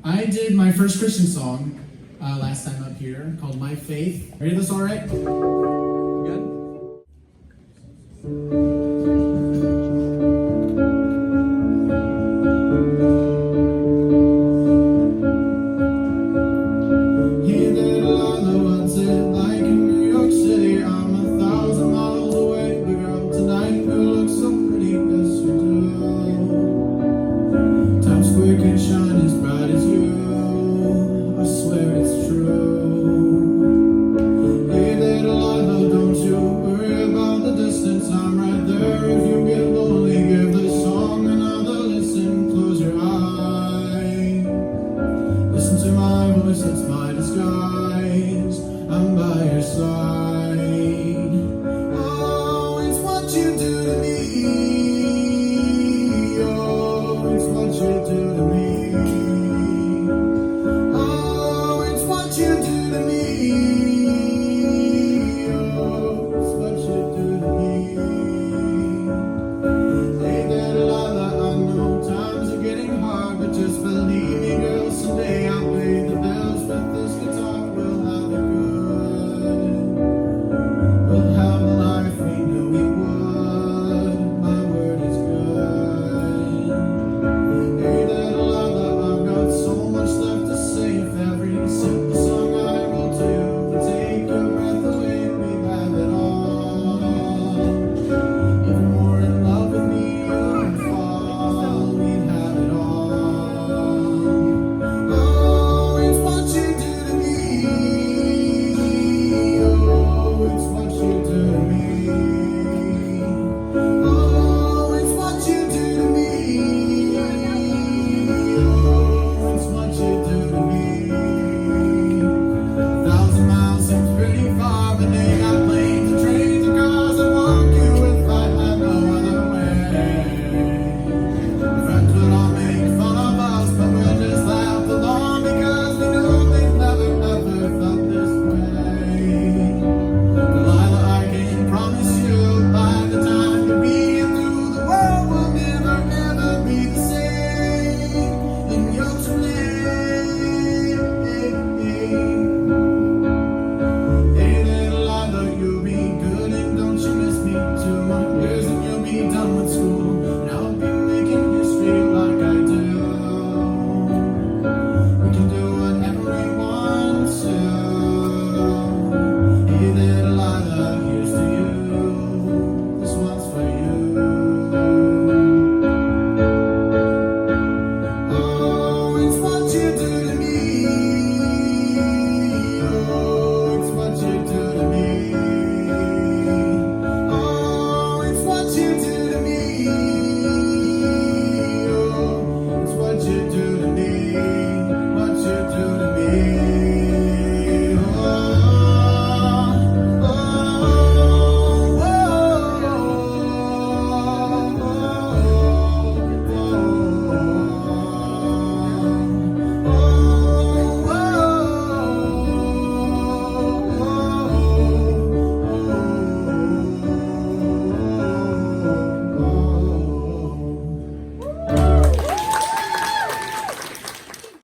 I did my first Christian song last time up here called My Faith. Are you this all right? Good? Hey Delilah, what's it like in New York City? I'm 1,000 miles away, but girl, tonight you look so pretty, yes you do. Times Square can shine as bright as you, I swear it's true. Hey Delilah, don't you worry about the distance, I'm right there. If you get lonely, give this song another listen. Close your eyes, listen to my voice, it's my disguise. I'm by